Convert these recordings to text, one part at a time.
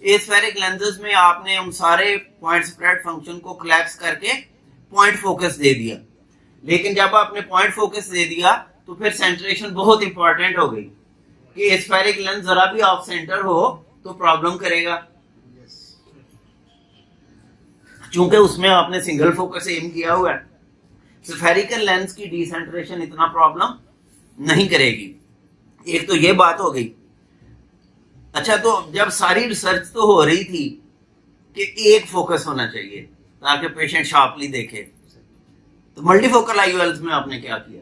Aspheric lenses में आपने उन सारे पॉइंट स्प्रेड फंक्शन को कोलैप्स करके पॉइंट फोकस दे दिया, लेकिन जब आपने पॉइंट फोकस दे दिया तो फिर सेंट्रेशन बहुत इंपॉर्टेंट हो गई कि एस्फेरिक लेंस जरा भी ऑफ सेंटर हो तो प्रॉब्लम करेगा, चूंकि उसमें आपने सिंगल फोकस एम किया हुआ है। स्फेरिकल लेंस की डिसेंट्रेशन इतना प्रॉब्लम नहीं करेगी। एक तो ये बात हो गई। अच्छा, तो जब सारी रिसर्च तो हो रही थी कि एक फोकस होना चाहिए ताकि पेशेंट शार्पली देखे, तो मल्टीफोकल आईओएल्स में आपने क्या किया?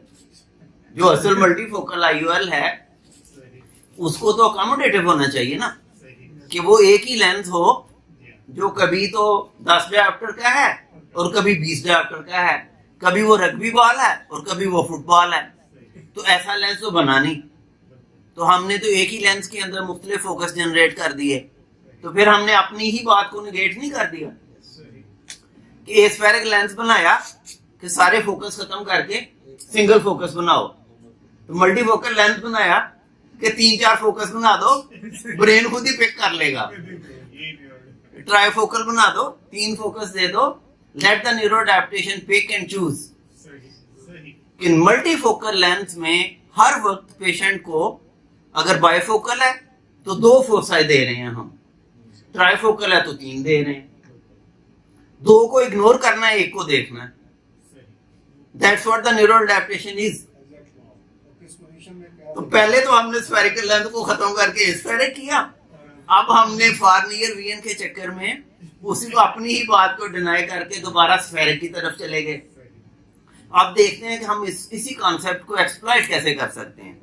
जो असल मल्टीफोकल आईओएल है उसको तो अकोमोडेटिव होना चाहिए ना, कि वो एक ही लेंस हो जो कभी तो 10 डायोप्टर का है और कभी 20 डायोप्टर का है, कभी वो रग्बी बॉल है और कभी वो फुटबॉल है। तो ऐसा लेंस तो बना नहीं, तो हमने तो एक ही लेंस के अंदर मुख्तलिफ फोकस जनरेट कर दिए, तो फिर हमने अपनी ही बात को निगेट नहीं कर दिया कि एस्फेरिक लेंस बनाया कि सारे फोकस खत्म करके सिंगल फोकस बनाओ, तो मल्टीफोकल लेंस बनाया कि 3-4 फोकस बना दो, ब्रेन खुद ही पिक कर लेगा। ट्राइफोकल बना दो, 3 फोकस दे दो, let the neuro adaptation pick and choose. इन मल्टीफोकल लेंस में हर वक्त पेशेंट को अगर बाइफोकल है तो 2 फोसाई दे रहे हैं हम, ट्राइफोकल है तो 3 दे रहे हैं, 2 को इग्नोर करना है, 1 को देखना है। That's what the neural adaptation is. तो पहले तो हमने स्फेरिकल लेंस को खत्म करके एस्फेरिक किया, अब हमने फार नियर वीएन के चक्कर में उसी को अपनी ही बात को डिनाई करके दोबारा स्फेरिक की तरफ चले गए। अब देखते हैं कि हम इसी कॉन्सेप्ट को एक्सप्लॉइट कैसे कर सकते हैं।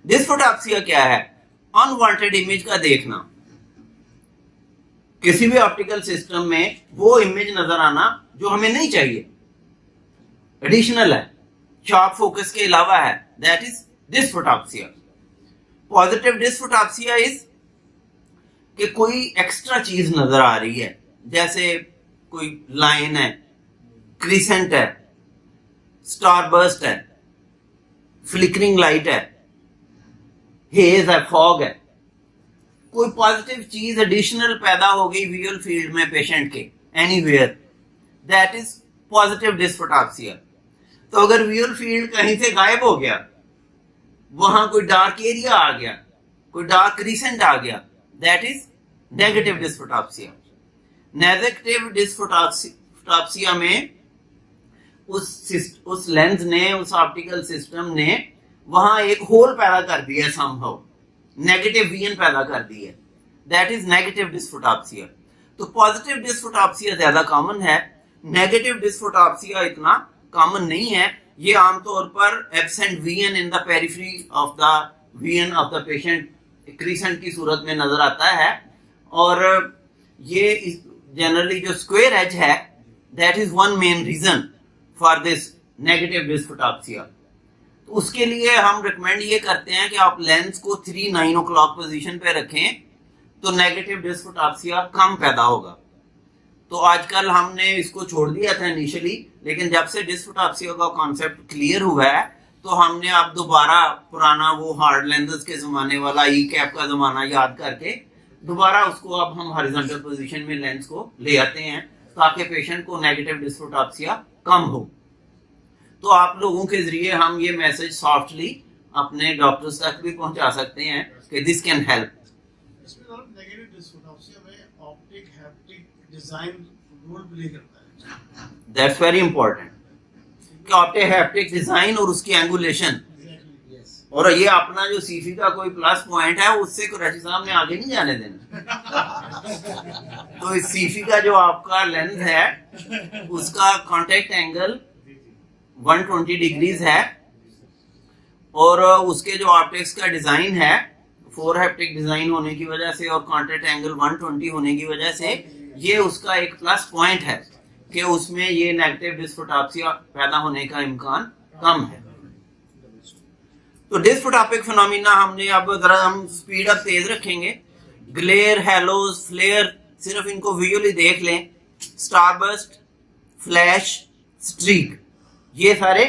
डिस्फोटॉप्सिया क्या है? अनवांटेड इमेज का देखना, किसी भी ऑप्टिकल सिस्टम में वो इमेज नजर आना जो हमें नहीं चाहिए, एडिशनल है, शार्प फोकस के अलावा है, दैट इज डिस्फोटॉप्सिया। पॉजिटिव डिस्फोटॉप्सिया इज कि कोई एक्स्ट्रा चीज नजर आ रही है, जैसे कोई लाइन है, क्रिसेंट है, स्टार बर्स्ट है, फ्लिकरिंग लाइट है, हेज है, फॉग है, कोई पॉजिटिव चीज एडिशनल पैदा हो गई विजुअल फील्ड में पेशेंट के एनीवेयर, दैट इज पॉजिटिव डिस्फोटॉप्सिया। तो अगर विजुअल फील्ड कहीं से गायब हो गया, वहां कोई डार्क एरिया आ गया, कोई डार्क क्रिसेंट आ गया, that is negative डिस्फोटॉप्सिया। Negative dysphotopsia में उस लेंस ने, उस ऑप्टिकल सिस्टम ने वहां एक होल पैदा कर दिया, समहाउ नेगेटिव वीएन पैदा कर दी है, दैट इज नेगेटिव डिस्फोटॉप्सिया। तो पॉजिटिव डिस्फोटॉप्सिया ज्यादा कॉमन है, नेगेटिव डिस्फोटॉप्सिया इतना कॉमन नहीं है। ये आमतौर पर absent VN in the periphery of the VN of the patient crescent की सूरत में नजर आता है, और ये जनरली जो स्क्वायर एज है, that is one main reason for this negative dysphotopsia. तो उसके लिए हम रिकमेंड ये करते हैं कि आप लेंस को 3-9 o'clock पोजीशन पे रखें, तो नेगेटिव डिस्फोटॉप्सिया कम पैदा होगा। तो आजकल हमने इसको छोड़ दिया था इनिशियली, लेकिन जब से डिस्फोटॉप्सिया का कॉन्सेप्ट क्लियर हुआ है तो हमने अब दोबारा पुराना वो हार्ड लेंसेज के जमाने वाला ई कैप का जमाना याद करके दोबारा उसको अब हम हॉरिजॉन्टल पोजीशन में लेंस को ले आते हैं, ताकि पेशेंट को नेगेटिव डिस्फोटॉप्सिया कम हो। तो आप लोगों के जरिए हम ये मैसेज सॉफ्टली अपने डॉक्टर्स तक भी पहुंचा सकते हैं कि दिस कैन हेल्प। इसमें नेगेटिव डिस्फोटॉप्सिया में optic haptic design role play करता है। दैट्स वेरी इंपॉर्टेंट कि ऑप्टिक हैप्टिक डिजाइन और उसकी एंगुलेशन, और ये अपना जो सीफी का कोई प्लस पॉइंट है उससे कुरैशी साहब ने आगे नहीं जाने देना। तो इस सीफी का जो आपका लेंस है उसका कांटेक्ट एंगल 120 डिग्रीज है, और उसके जो ऑप्टिक्स का डिजाइन है 4 हैप्टिक डिजाइन होने की वजह से और कांटेक्ट एंगल 120 होने की वजह से ये उसका एक प्लस पॉइंट है कि उसमें ये नेगेटिव डिस्फोटॉप्सिया पैदा होने का इम्कान कम है। तो डिस्फोटॉपिक फिनोमिना हमने अब जरा हम स्पीड अप तेज रखेंगे। ग्लेयर, हैलोज, फ्लेयर, सिर्फ इनको विजुअली देख लें। स्टारबर्स्ट, फ्लैश, स्ट्रीक, ये सारे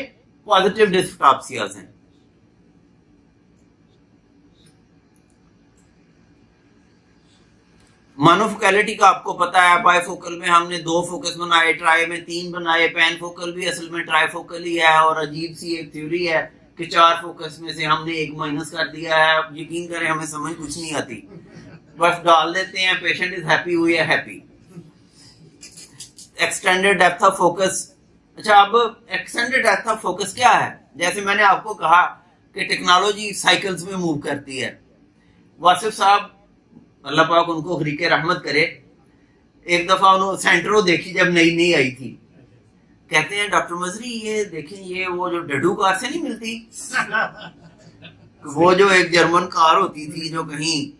पॉजिटिव डिस्फोटॉप्सियाज हैं। مانوفوکیلٹی کا آپ کو پتا ہے, بائی فوکل میں ہم نے 2 فوکس بنائے, ٹرائی میں 3 بنائے, پین فوکل بھی اصل میں ٹرائی فوکل ہی ہے, اور عجیب سی ایک تھیوری ہے کہ 4 فوکس میں سے ہم نے 1 مائنس کر دیا ہے. یقین کریں ہمیں سمجھ کچھ نہیں آتی, بس ڈال دیتے ہیں پیشنٹ از ہیپی, ہوئی ہے happy. Extended depth of focus. اچھا, اب ایکسٹینڈیڈ ڈیپتھ آف فوکس کیا ہے؟ جیسے میں نے آپ کو کہا کہ ٹیکنالوجی سائیکلز میں موو کرتی ہے. واصف صاحب اللہ پاک ان کو غریق رحمت کرے, ایک دفعہ انہوں سینٹرو دیکھی جب نئی نئی آئی تھی, کہتے ہیں ڈاکٹر مظہری یہ دیکھیں یہ وہ جو ڈڈو کار سے نہیں ملتی, وہ جو ایک جرمن کار ہوتی تھی جو کہیں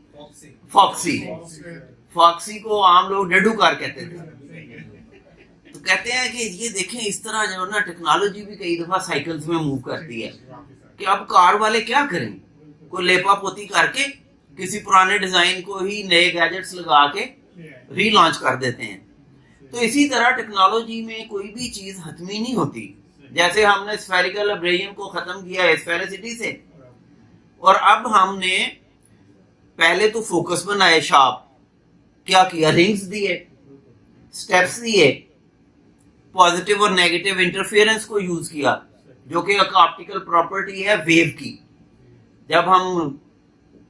فاکسی کو عام لوگ ڈڈو کار کہتے تھے. تو کہتے ہیں کہ یہ دیکھیں اس طرح جو نا ٹیکنالوجی بھی کئی دفعہ سائیکلز میں موو کرتی ہے کہ اب کار والے کیا کریں, کوئی لیپا پوتی کر کے کسی پرانے ڈیزائن کو ہی نئے گیجٹس لگا کے ری لانچ کر دیتے ہیں. تو اسی طرح ٹیکنالوجی میں کوئی بھی چیز حتمی نہیں ہوتی. جیسے ہم نے اسفیریکل ابریشن کو ختم کیا ہے اسفیرسٹی سے, اور اب ہم نے پہلے تو فوکس بنائے شارپ, کیا کیا, رنگز دیے, سٹیپس دیے, پازیٹیو اور نیگیٹو انٹرفیئرنس کو یوز کیا جو کہ ایک آپٹیکل پراپرٹی ہے ویو کی. جب ہم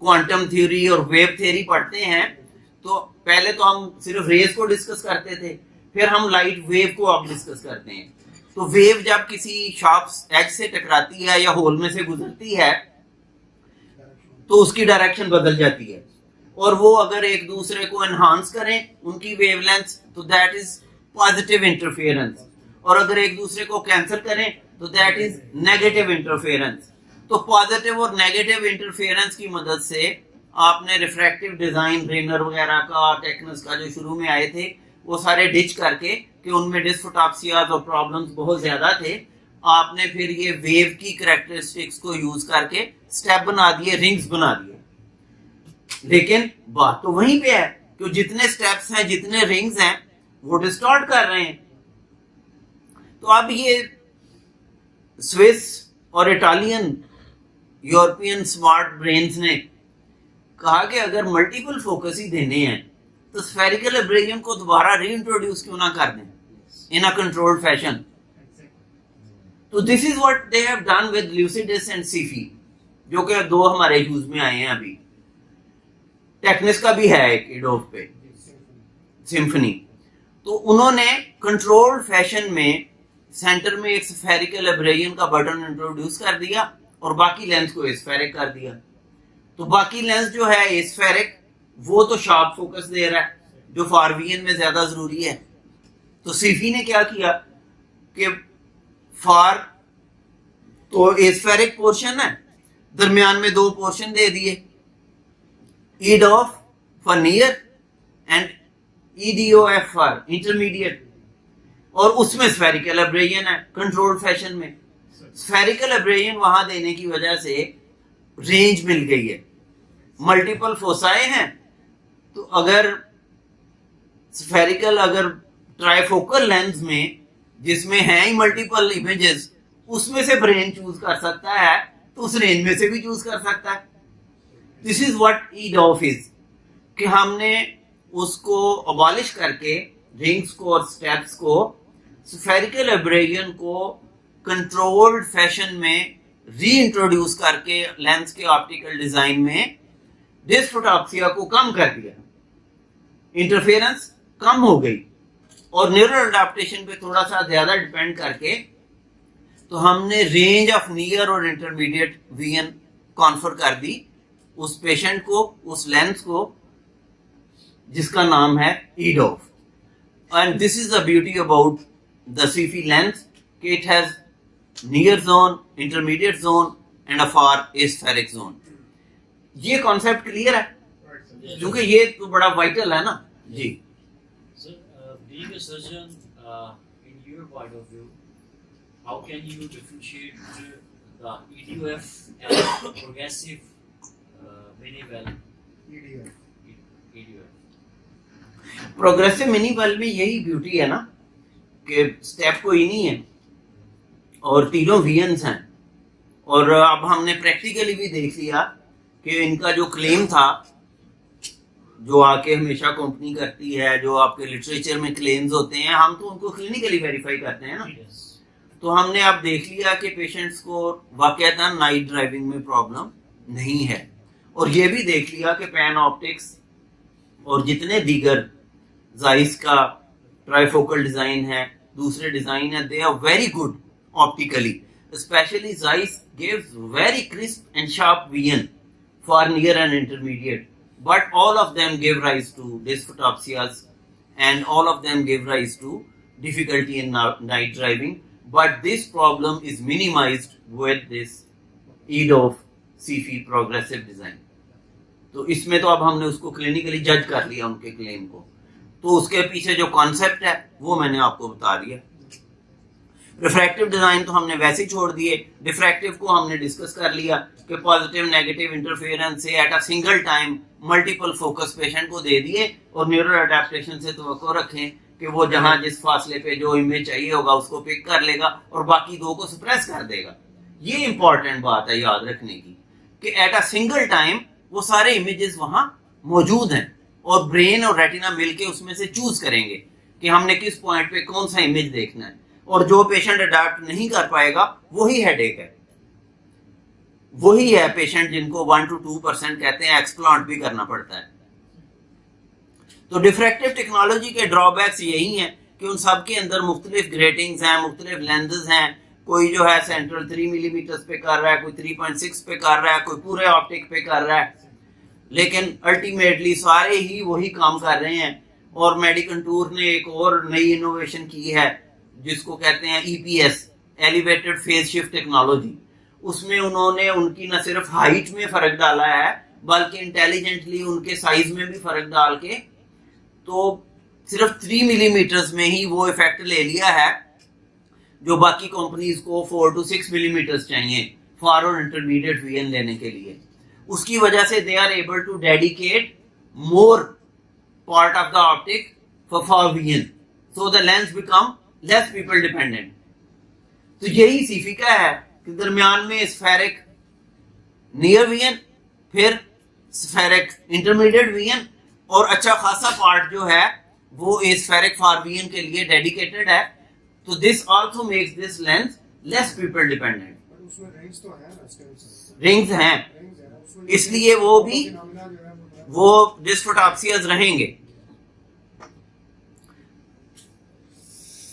کوانٹم تھیوری اور ویو تھیوری پڑھتے ہیں تو پہلے تو ہم صرف ریز کو ڈسکس کرتے تھے, پھر ہم لائٹ ویو کو اب ڈسکس کرتے ہیں. تو ویو جب کسی شارپ ایج سے ٹکراتی ہے یا ہول میں سے گزرتی ہے تو اس کی ڈائریکشن بدل جاتی ہے, اور وہ اگر ایک دوسرے کو انہانس کریں ان کی ویو لینتھ تو دیٹ از پازیٹیو انٹرفیئرنس, اور اگر ایک دوسرے کو کینسل کریں تو دیٹ از نیگیٹو انٹرفیئرنس. تو پازیٹیو اور نیگیٹو انٹرفیئرنس کی مدد سے آپ نے ریفریکٹیو ڈیزائن رینر وغیرہ کا, ٹیکنس کا جو شروع میں آئے تھے وہ سارے ڈچ کر کے کہ ان میں ڈسفوٹاپسیاز اور پرابلمز بہت زیادہ تھے, آپ نے پھر یہ ویو کی کریکٹرسٹکس کو یوز کر کے سٹیپ بنا دیے, رنگز بنا دیے. لیکن بات تو وہیں پہ ہے کہ جتنے سٹیپس ہیں جتنے رنگز ہیں وہ ڈسٹارٹ کر رہے ہیں. تو اب یہ سوئس اور اٹالین یورپین سمارٹ برینز نے کہا کہ اگر ملٹیپل فوکس ہی دینے ہیں تو اسفیریکل ابریشن کو دوبارہ ری انٹروڈیوس کیوں نہ کر دیں ان اے کنٹرولڈ فیشن. تو this is what they have done with Lucidis and SIFI, جو کہ 2 ہمارے یوز میں آئے ہیں ابھی. ٹیکنس کا بھی ہے ایک ایڈوب پہ, سمفنی. تو انہوں نے کنٹرولڈ فیشن میں سینٹر میں ایک اسفیریکل ابریشن کا بٹن انٹروڈیوس کر دیا اور باقی لینس کو اسفیرک کر دیا. تو باقی لینس جو ہے اسفیرک وہ تو شارپ فوکس دے رہا ہے جو فار وی این میں زیادہ ضروری ہے. تو سیفی نے کیا کیا کہ فار تو اسفیرک پورشن ہے, درمیان میں 2 پورشن دے دیے, add of for near and E D O F for intermediate, اور اس میں اسفیریکل ابریشن ہے کنٹرول فیشن میں. اسفیریکل ابریشن وہاں دینے کی وجہ سے رینج مل گئی ہے, ملٹیپل فوسائے ہیں. تو اگر اسفیریکل اگر ٹرائی فوکل لینز میں جس میں ہیں ہی ملٹیپل امیجز اس میں سے برین چوز کر سکتا ہے تو اس رینج میں سے بھی چوز کر سکتا ہے. دس از واٹ ای ڈاف از, کہ ہم نے اس کو ابالش کر کے رنگز کو اور سٹیپس کو اسفیریکل ابریشن کو کنٹرولڈ فیشن میں ری انٹروڈیوس کر کے لینس کے آپٹیکل ڈیزائن میں ڈسفوٹاپسیا کو کم کر دیا, انٹرفیئرنس کم ہو گئی, اور نیورل اڈاپٹیشن پہ تھوڑا سا زیادہ ڈیپینڈ کر کے تو ہم نے رینج آف نیئر اور انٹرمیڈیٹ وین کانفر کر دی اس پیشنٹ کو, اس لینس کو جس کا نام ہے EDOF. And this is the beauty about the SIFI lens کہ it has near zone, intermediate zone and a far aspheric zone. یہ کانسیپٹ کلیئر ہے کیونکہ یہ تو بڑا وائٹل ہے نا. جی being a surgeon, in your point of view, how can you differentiate the EDOF and progressive mini-well? EDOF. Progressive mini well میں یہی بیوٹی ہے نا کہ سٹیپ کوئی نہیں ہے اور تینوں وینز ہیں, اور اب ہم نے پریکٹیکلی بھی دیکھ لیا کہ ان کا جو کلیم تھا جو آ کے ہمیشہ کمپنی کرتی ہے, جو آپ کے لٹریچر میں کلیمز ہوتے ہیں, ہم تو ان کو کلینکلی ویریفائی کرتے ہیں نا. Yes. تو ہم نے اب دیکھ لیا کہ پیشنٹس کو واقعتاً نائٹ ڈرائیونگ میں پرابلم نہیں ہے, اور یہ بھی دیکھ لیا کہ پین آپٹکس اور جتنے دیگر زائس کا ٹرائی فوکل ڈیزائن ہے, دوسرے ڈیزائن ہے, they are very good optically. Especially Zeiss gives very crisp and sharp vision for near and intermediate, but all of them give rise to dysphotopsias and all of them give rise to difficulty in night driving, but this problem is minimized with this EDOF CFI progressive design. تو اس میں تو اب ہم نے اس کو clinically جج کر لیا ان کے کلیم کو, تو اس کے پیچھے جو کانسیپٹ ہے وہ میں نے آپ کو بتا دیا. ریفریکٹیو ڈیزائن تو ہم نے ویسے ہی چھوڑ دیے. ڈیفریکٹیو کو ہم نے ڈسکس کر لیا کہ پازیٹیو نیگیٹو انٹرفیئرنس سے at a single time multiple focus patient کو دے دیے, اور نیورل اڈیپٹیشن سے توقع رکھیں کہ وہ جہاں جس فاصلے پہ جو امیج چاہیے ہوگا اس کو پک کر لے گا اور باقی دو کو سپریس کر دے گا. یہ امپورٹنٹ بات ہے یاد رکھنے کی کہ ایٹ اے سنگل ٹائم وہ سارے امیجز وہاں موجود ہیں, اور برین اور ریٹینا مل کے اس میں سے چوز کریں گے کہ ہم نے کس پوائنٹ پہ کون سا امیج دیکھنا ہے. اور جو پیشنٹ اڈاپٹ نہیں کر پائے گا وہی ہیڈ ایک ہے, وہی ہے پیشنٹ جن کو 1 to 2% کہتے ہیں ایکسپلانٹ بھی کرنا پڑتا ہے. تو ڈیفریکٹیو ٹیکنالوجی کے ڈرا بیکس یہی ہیں کہ ان سب کے اندر مختلف گریٹنگز ہیں, مختلف لینزز ہیں. کوئی جو ہے سینٹرل 3 ملی میٹر پہ کر رہا ہے, کوئی 3.6 پہ کر رہا ہے, کوئی پورے آپٹک پہ کر رہا ہے, لیکن الٹیمیٹلی سارے ہی وہی کام کر رہے ہیں. اور میڈیکنٹور نے ایک اور نئی انوویشن کی ہے جس کو کہتے ہیں EPS elevated phase shift technology. اس میں انہوں نے ان کی نہ صرف ہائٹ میں فرق ڈالا ہے بلکہ انٹیلیجنٹلی ان کے سائز میں بھی فرق ڈال کے تو صرف 3 ملی میٹرز میں ہی وہ ایفیکٹ لے لیا ہے جو باقی کمپنیز کو 4 to 6 ملی میٹرز چاہیے فار اور انٹرمیڈیٹ وین لینے کے لیے. اس کی وجہ سے they are able to dedicate more part of the optic for when, so the lens become less people dependent. تو یہی سیفی کا ہے کہ درمیان میں اسفیرک نیئر وین, پھر اسفیرک انٹرمیڈیٹ وین, اور اچھا خاصا پارٹ جو ہے وہ اسفیرک فار وین کے لیے ڈیڈیکیٹڈ ہے. تو this also makes this lens less people dependent. Rings ہیں اس لیے وہ بھی وہ ڈسفوٹاپسیاز رہیں گے.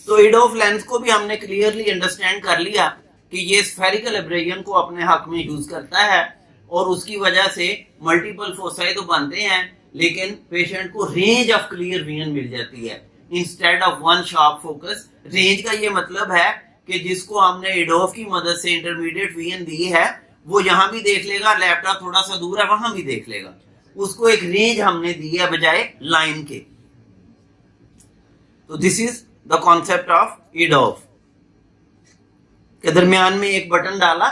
تو ایڈوف لینس کو بھی ہم نے کلیئرلی انڈرسٹینڈ کر لیا کہ یہ اسفیریکل ابریجن کو اپنے حق میں یوز کرتا ہے, اور اس کی وجہ سے ملٹیپل فوسائی تو بنتے ہیں لیکن پیشنٹ کو رینج آف کلیئر ویژن مل جاتی ہے instead of one sharp focus. Range کا یہ مطلب ہے کہ جس کو ہم نے ایڈوف کی مدد سے انٹرمیڈیٹ ویژن دی ہے وہ یہاں بھی دیکھ لے گا, لیپ ٹاپ تھوڑا سا دور ہے وہاں بھی دیکھ لے گا. اس کو ایک رینج ہم نے دی ہے بجائے لائن کے. تو this is the concept of ایڈوف کہ درمیان میں ایک بٹن ڈالا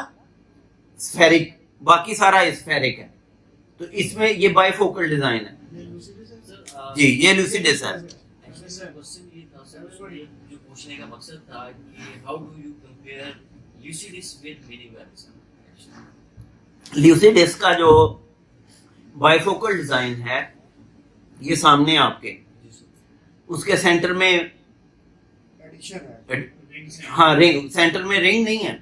اسفیرک, باقی سارا اسفیرک ہے. تو اس میں یہ بائی فوکل ڈیزائن ہے. جی یہ لوسیڈس ہے. جو پوچھنے کا مقصد تھا کہ how do you compare Lucidis with Mini Wells. Lucidis کا جو بائی فوکل ڈیزائن ہے یہ سامنے آپ کے, اس کے سینٹر میں ہاں رنگ, سینٹر میں رنگ نہیں ہے,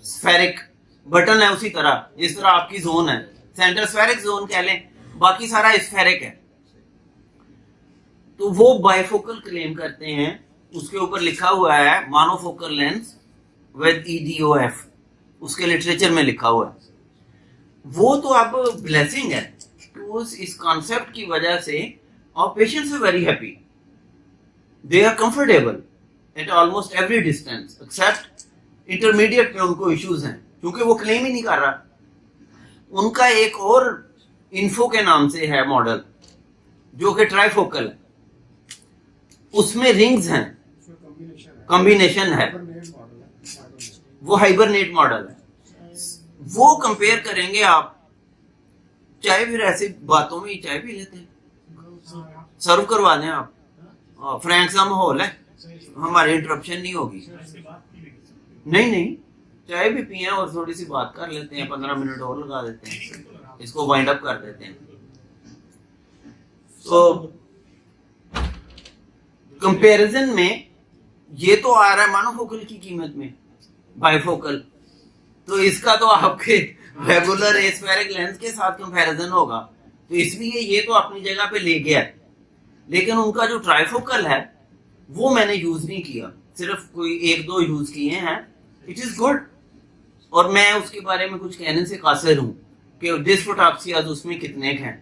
اسفیرک بٹن ہے اسی طرح جس طرح آپ کی زون ہے, سینٹر اسفیرک زون کہہ لیں, باقی سارا اسفیرک ہے. تو وہ بائی فوکل کلیم کرتے ہیں, اس کے اوپر لکھا ہوا ہے مانو فوکل لینس ود EDOF, اس کے لٹریچر میں لکھا ہوا ہے. وہ تو اب بلیسنگ ہے کہ اس کانسیپٹ کی وجہ سے اور patients are very happy, they are comfortable at almost every distance except intermediate میں ان کو ایشوز ہیں کیونکہ وہ کلیم ہی نہیں کر رہا. ان کا ایک اور انفو کے نام سے ہے ماڈل جو کہ ٹرائی فوکل ہے, اس میں رنگز ہیں, کمبینیشن ہے, وہ ہائبرنیٹ ماڈل ہے. وہ کمپیئر کریں گے آپ, چائے بھی ایسی باتوں میں ہی چائے پی لیتے ہیں, سرو کروا دیں آپ, فرینک سا ماحول ہے, ہماری انٹرپشن نہیں ہوگی. نہیں چائے بھی پیئیں اور تھوڑی سی بات کر لیتے ہیں, 15 منٹ اور لگا دیتے ہیں, اس کو وائنڈ اپ کر دیتے ہیں. तो कंपैरिजन में ये तो आ रहा है मोनोफोकल की कीमत में, बाइफोकल, तो इसका तो आपके रेगुलर एस्फेरिक लेंस के साथ कंपैरिजन होगा, तो इसलिए ये तो अपनी जगह पे ले गया। लेकिन उनका जो ट्राइफोकल है वो मैंने यूज नहीं किया, सिर्फ कोई एक दो यूज किए हैं, इट इज गुड। और मैं उसके बारे में कुछ कहने से कासिर हूँ कि डिस्फोटॉप्सियाज उसमें कितने हैं,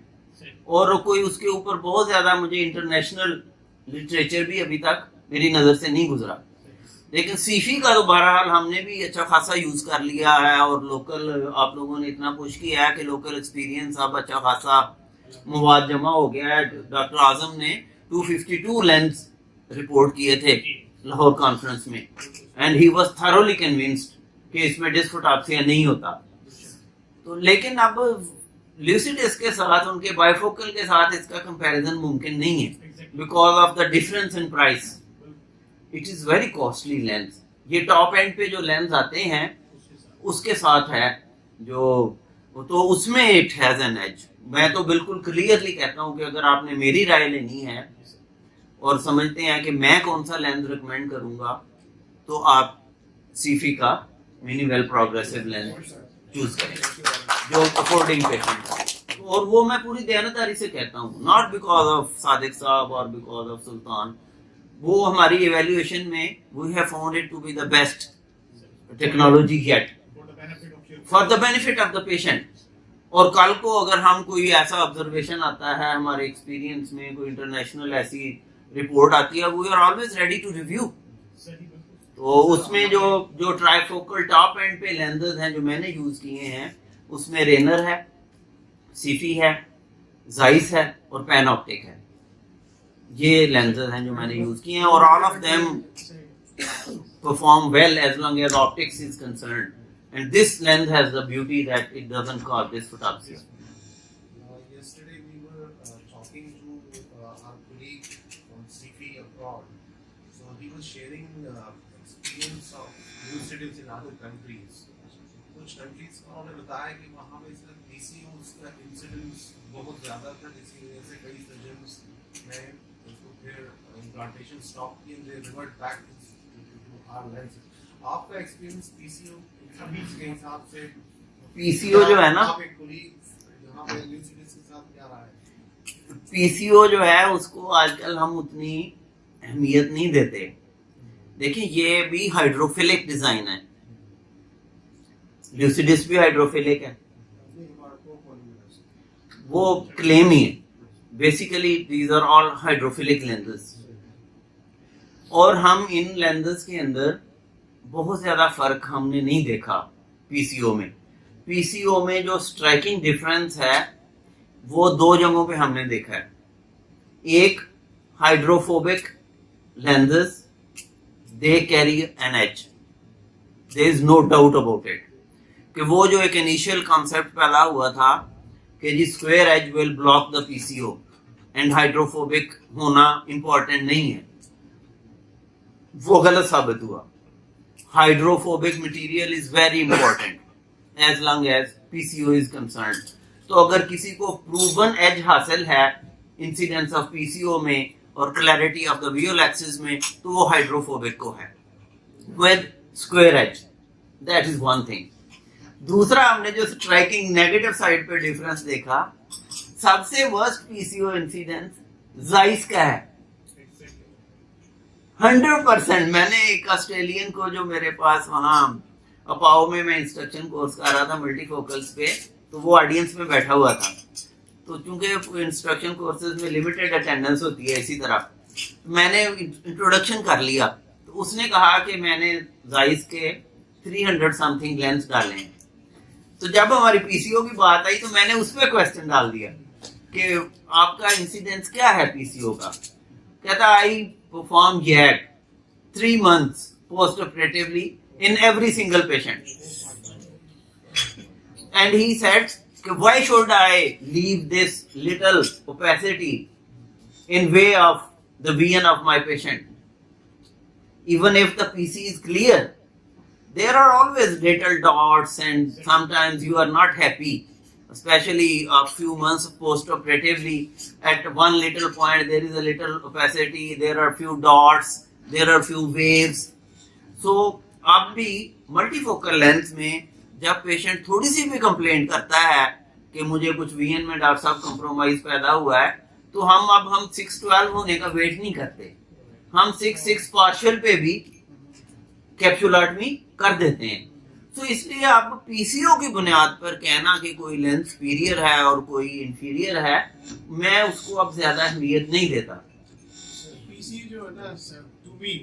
और कोई उसके ऊपर बहुत ज्यादा मुझे इंटरनेशनल लिटरेचर भी अभी तक मेरी नजर से नहीं गुजरा। लेकिन सीफी का तो बहरहाल हमने भी अच्छा खासा यूज कर लिया है, और लोकल आप लोगों ने इतना पुश किया है कि लोकल एक्सपीरियंस अब अच्छा खासा मवाद जमा हो गया है। डॉक्टर आजम ने 252 लेंस रिपोर्ट किए थे लाहौर कॉन्फ्रेंस में, and he was thoroughly convinced कि इसमें डिस्फोटॉप्सिया नहीं होता। तो लेकिन अब ल्यूसिडिस के साथ, उनके बाइफोकल के साथ इसका कंपैरिजन मुमकिन नहीं है, because of the difference in price. It is very costly lens. ये टॉप एंड पे जो लेंस आते हैं उसके साथ है जो, तो उसमें इट हैज एन एज। मैं तो बिल्कुल क्लियरली कहता हूं कि अगर आपने मेरी राय लेनी है और समझते हैं कि मैं कौन सा लेंस रिकमेंड करूंगा, तो आप सीफी का mini well progressive lens choose करें जो अकॉर्डिंग पेशेंट। और वो मैं पूरी दयानतदारी से कहता हूँ, नॉट बिकॉज ऑफ सादिक साहब और बिकॉज ऑफ सुल्तान। वो हमारी इवेल्युएशन में we have found it to be the best technology yet for the benefit of the patient. और कल को अगर हम कोई ऐसा ऑब्जर्वेशन आता है हमारे एक्सपीरियंस में, कोई इंटरनेशनल ऐसी रिपोर्ट आती है, we are always ready to review. तो उसमें जो ट्राइफोकल टॉप एंड पे लेंसेज हैं जो मैंने यूज किए हैं, उसमें रेनर है, सीफी है, जाइस है और पैनऑप्टिक है। ये लेंसेज हैं जो मैंने यूज किए हैं, और all of them perform well as long as optics is concerned, and this lens has the beauty that it doesn't cause dysphotopsia. Yesterday we were talking to our colleague from CP abroad. So he was sharing experience of Lucidis in other countries. कुछ countries का उन्होंने बताया कि वहाँ पे सिर्फ PCOs का incidence बहुत ज़्यादा था, जिसकी वजह से कई surgeons ने उसको फिर implantation stop किए, they revert back to our lenses. आपका एक्सपीरियंस PCO के हिसाब से, PCO जो है ना, आप एक colleague यहाँ पे Lucidis के साथ क्या रहा है? PCO जो है उसको आजकल हम उतनी अहमियत नहीं देते। देखिए ये भी हाइड्रोफिलिक डिजाइन है, ल्यूसिडिस भी हाइड्रोफिलिक है, वो क्लेम ही है। Basically these are all hydrophilic lenses, और हम इन लेंसेज के अंदर बहुत ज्यादा फर्क हमने नहीं देखा पीसीओ में। पीसीओ में जो स्ट्राइकिंग डिफरेंस है वो दो जगहों पे हमने देखा है। एक, hydrophobic lenses they carry an edge, there is no doubt about it, कि वो जो एक इनिशियल कॉन्सेप्ट पैदा हुआ था कि जी square edge will block the PCO and hydrophobic होना इंपॉर्टेंट नहीं है, वो गलत साबित हुआ। Hydrophobic material is very important as long as PCO is concerned. तो अगर किसी को प्रूवन एज हासिल है इंसिडेंस ऑफ पीसीओ में और clarity of the visual axis में, तो वो हाइड्रोफोबिक को है with square edge, that is one thing. दूसरा, हमने जो स्ट्राइकिंग नेगेटिव साइड पे डिफरेंस देखा, सबसे वर्स्ट पीसीओ इंसिडेंस जाइस का है 100%। मैंने एक ऑस्ट्रेलियन को जो मेरे पास वहाँ अपाओ में मैं इंस्ट्रक्शन कोर्स कर रहा था मल्टीफोकल्स पे, तो वो ऑडियंस में बैठा हुआ था। तो चूंकि इंस्ट्रक्शन कोर्सेज में लिमिटेड अटेंडेंस होती है, इसी तरह मैंने इंट्रोडक्शन कर लिया। तो उसने कहा कि मैंने जाइस के 300 समथिंग लेंस डाले हैं। तो जब हमारी पीसीओ की बात आई तो मैंने उस पर क्वेश्चन डाल दिया कि आपका इंसिडेंस क्या है पीसीओ का। कहता आई perform yet 3 months post-operatively in every single patient. And he said, why should I leave this little opacity in way of the vision of my patient? Even if the PC is clear, there are always little dots and sometimes you are not happy. especially a few months post-operatively, at one little point there is a little opacity, there are few dots, there are few waves. So अब भी multifocal lens में जब patient थोड़ी सी भी complaint करता है कि मुझे कुछ वीएन में डॉक्टर साहब कंप्रोमाइज पैदा हुआ है, तो हम 6-12 होने का वेट नहीं करते, हम 6-6 पार्शियल पे भी कैप्सुलाटमी कर देते हैं. तो इसलिए आप पीसीओ की बुनियाद पर कहना कि कोई लेंस सुपीरियर है और कोई इंफीरियर है, मैं उसको अब ज्यादा अहमियत नहीं देता. पीसी जो है ना, to me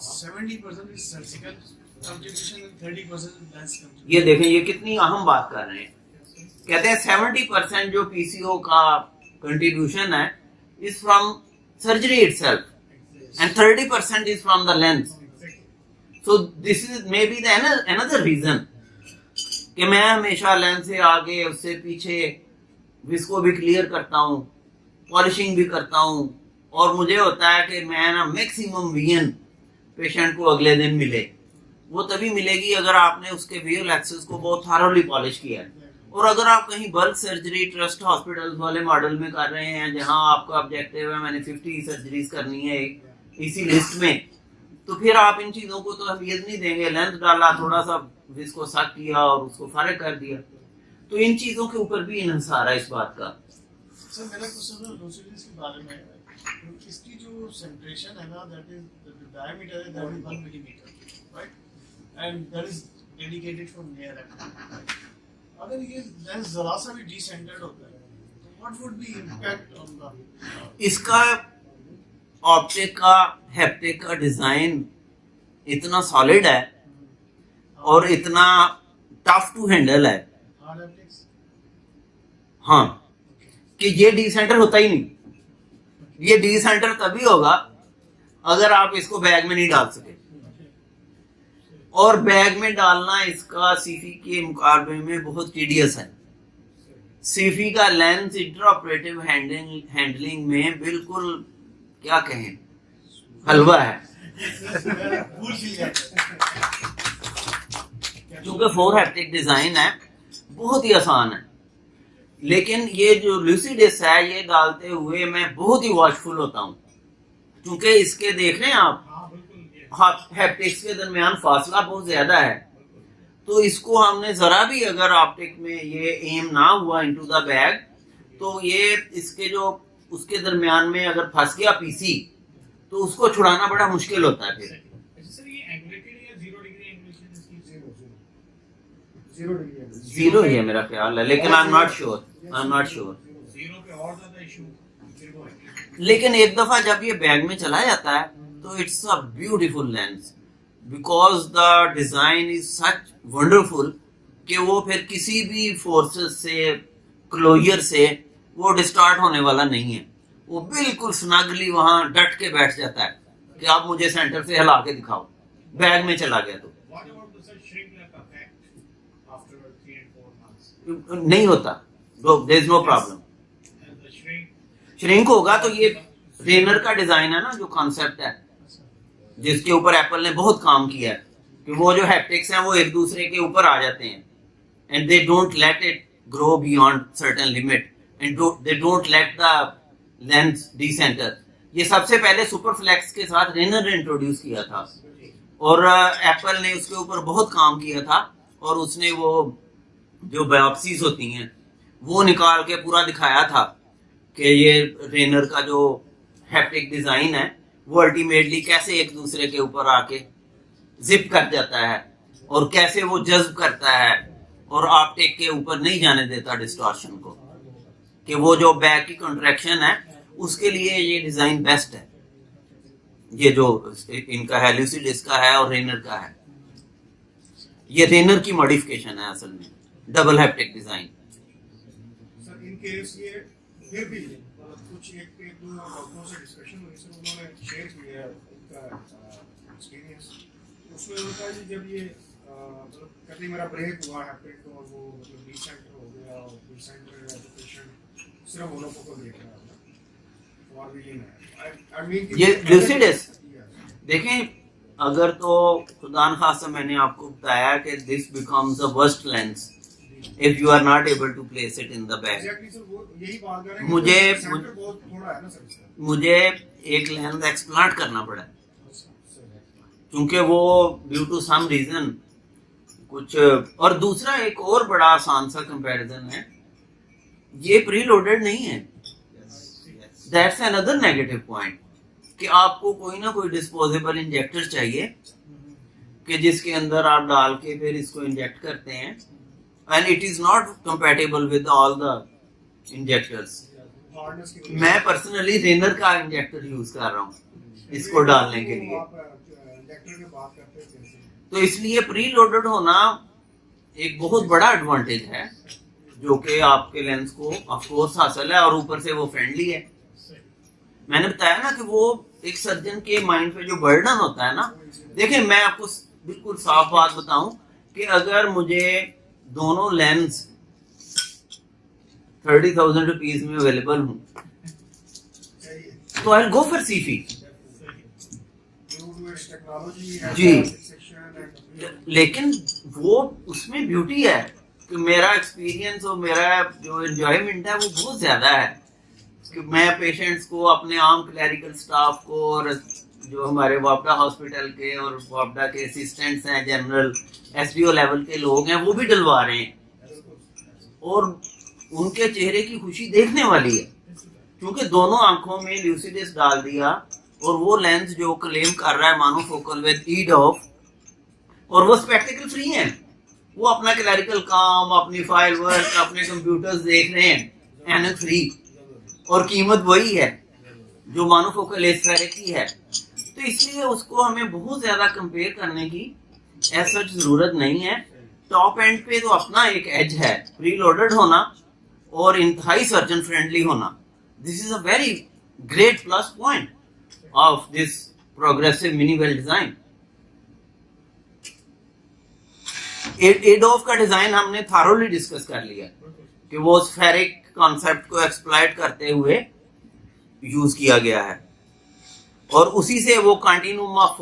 70% is surgical contribution and 30% lens contribution. ये देखें, ये कितनी अहम बात कर रहे हैं. कहते हैं 70% जो पीसीओ का कंट्रीब्यूशन है is from surgery itself and 30% is from the lens. So this is maybe the another reason कि मैं हमेशा लेंस से आगे उससे पीछे विस्को भी क्लियर करता हूँ, पॉलिशिंग भी करता हूँ, और मुझे होता है कि मैं ना मैक्सिमम वीएन पेशेंट को अगले दिन मिले. वो तभी मिलेगी अगर आपने उसके विजुअल एक्सेस को बहुत थारोली पॉलिश किया है. और अगर आप कहीं बल्क सर्जरी ट्रस्ट हॉस्पिटल्स वाले मॉडल में कर रहे हैं जहाँ आपका ऑब्जेक्टिव है मैंने 50 सर्जरीज करनी है इसी लिस्ट में, तो फिर आप इन चीजों को तो अहमियत नहीं देंगे. लेंस डाला, थोड़ा सा इसको सक किया और उसको फारिग कर दिया. तो इन चीजों के ऊपर भी इन्हिसार है इस बात का. सर मेरा क्वेश्चन है लूसिडिस के बारे में. इसकी जो सेंट्रेशन है ना, दैट इज द डायमीटर है, that is 1 millimetre, right, and that is dedicated for near act. अगर ये लेंस जरा सा भी डिसेंटर्ड होता है तो what would be impact on the इसका ऑप्टिक का हैप्टिक का डिजाइन इतना सॉलिड है और इतना टफ टू हैंडल है, हार्ड हैप्टिक्स. हाँ, कि ये डिसेंटर होता ही नहीं. ये डिसेंटर तभी होगा अगर आप इसको बैग में नहीं डाल सके, और बैग में डालना इसका सीफी के मुकाबले में बहुत टीडियस है. सीफी का लेंस इंट्राऑपरेटिव हैंडलिंग में बिल्कुल क्या कहें, हलवा है. भूल ही जाता है. क्योंकि 4 हैप्टिक डिजाइन है, बहुत ही आसान है. लेकिन ये जो लूसिडिस है ये डालते हुए मैं बहुत ही वॉचफुल होता हूँ, क्योंकि इसके देख रहे हैं आप हैप्टिक्स के दरमियान फासला बहुत ज्यादा है. तो इसको हमने जरा भी अगर ऑप्टिक में ये एम ना हुआ इनटू द बैग, तो ये इसके जो उसके दरमियान में अगर फंस गया पीसी तो उसको छुड़ाना बड़ा मुश्किल होता है. फिर सर ये एंगुलेटेड या 0 डिग्री एंगुलेशन इसकी 0 डिग्री जीरो ही है मेरा ख्याल है, लेकिन आई एम नॉट श्योर. 0 पे और ज्यादा इशू. लेकिन एक दफा जब ये बैग में चला जाता है तो it's a beautiful lens, because the design is such wonderful कि वो फिर किसी भी फोर्सेस से क्लोजर से वो डिस्टार्ट होने वाला नहीं है. वो बिल्कुल स्नगली वहां डट के बैठ जाता है कि आप मुझे सेंटर से हिला के दिखाओ. बैग में चला गया तो What about the shrink left effect after 3 and 4 months? नहीं होता, there is no problem. And the shrink shrink होगा तो ये रेनर का डिजाइन है ना, जो कॉन्सेप्ट है जिसके ऊपर एप्पल ने बहुत काम किया है कि वो जो हैप्टिक्स हैं वो एक दूसरे के ऊपर आ जाते हैं and they don't let it grow beyond certain limit and they don't let the lens decenter. ये सबसे पहले सुपरफ्लेक्स के साथ रेनर ने इंट्रोड्यूस किया था और एप्पल ने उसके ऊपर बहुत काम किया था, और उसने वो जो बायोप्सीज होती हैं वो निकाल के पूरा दिखाया था कि ये रेनर का जो हैप्टिक डिजाइन है वो अल्टीमेटली कैसे एक दूसरे के ऊपर आके जिप कर जाता है और कैसे वो जज्ब करता है और ऑप्टिक के ऊपर नहीं जाने देता डिस्टॉर्शन को, कि वो जो बैक की कॉन्ट्रैक्शन है उसके लिए ये डिजाइन बेस्ट है. ये जो इनका है लूसिडिस का है और रेनर का है, ये रेनर की मॉडिफिकेशन है असल में, double haptic design. Sir in case ये फिर भी कुछ एक दो डॉक्टरों से डिस्कशन हुई सर, उन्होंने शेयर किया उनका एक्सपीरियंस. उसमें उन्होंने कहा कि जब ये मतलब कभी मेरा ब्रेक हुआ हैप्टिक और वो मतलब डिसेंटर हो गया और डिसेंटर एजुकेशन सिर्फ वो लोगों को देख रहा था और भी आई मीन ये लूसिडिस देखें, अगर तो खुदा न खास्ता मैंने आपको बताया कि this becomes a worst lens if you are not able to place it in the bag. Exactly sir, वो यही बात कर रहे हैं मुझे- कि center बहुत थोड़ा है ना सर इसका. मुझे एक लेंस एक्सप्लांट करना पड़ा क्योंकि वो ड्यू टू सम रीजन कुछ. और दूसरा एक और बड़ा आसान सा कंपैरिजन है, ये प्री लोडेड नहीं है. दैट्स अनदर नेगेटिव पॉइंट कि आपको कोई ना कोई डिस्पोजेबल इंजेक्टर चाहिए कि जिसके अंदर आप डाल के फिर इसको इंजेक्ट करते हैं, and it is not compatible with all the injectors. Hardness की वजह मैं पर्सनली रेनर का इंजेक्टर यूज कर रहा हूँ से. इसको डालने के लिए. आप इंजेक्टर की बात करते हैं कैसे? तो इसलिए प्री लोडेड होना एक बहुत बड़ा एडवांटेज है जो कि आपके लेंस को ऑफ कोर्स हासिल है, और ऊपर से वो फ्रेंडली है. मैंने बताया ना कि वो एक सर्जन के माइंड पे जो बर्डन होता है ना, देखिए मैं आपको बिल्कुल साफ बात बताऊं कि अगर मुझे दोनों लेंस 30,000 रुपीज में अवेलेबल हूं चाहिए. तो I go for SIFI. Due to its technology and जी. section and लेकिन वो उसमें ब्यूटी है कि मेरा एक्सपीरियंस और मेरा जो एंजॉयमेंट है वो बहुत ज्यादा है कि मैं पेशेंट्स को, अपने आम क्लरिकल स्टाफ को, और जो हमारे वापडा हॉस्पिटल के और वापडा के असिस्टेंट्स हैं, जनरल एसडीओ लेवल के लोग हैं, वो भी डलवा रहे हैं. और उनके चेहरे की खुशी देखने वाली है क्योंकि दोनों आंखों में ल्यूसिडिस डाल दिया, और वो लेंस जो क्लेम कर रहा है मोनोफोकल विद ईडॉफ, और वो स्पेक्टिकल फ्री हैं. वो अपना क्लरिकल काम, अपनी फाइल वर्क, अपने कंप्यूटर्स देख रहे हैं एनक फ्री, और कीमत वही है जो मोनोफोकल एस्फेरिक की है. तो इसलिए उसको हमें बहुत ज्यादा कंपेयर करने की ऐसा जरूरत नहीं है. टॉप एंड पे तो अपना एक एज है, प्री लोडेड होना और इंतहाई सर्जन फ्रेंडली होना. This is a very great plus point of this progressive mini well design. EDOF का डिजाइन हमने थारोली डिस्कस कर लिया कि वो स्फेरिक कॉन्सेप्ट को एक्सप्लॉइट करते हुए यूज किया गया है, और उसी से वो कंटिन्यूम ऑफ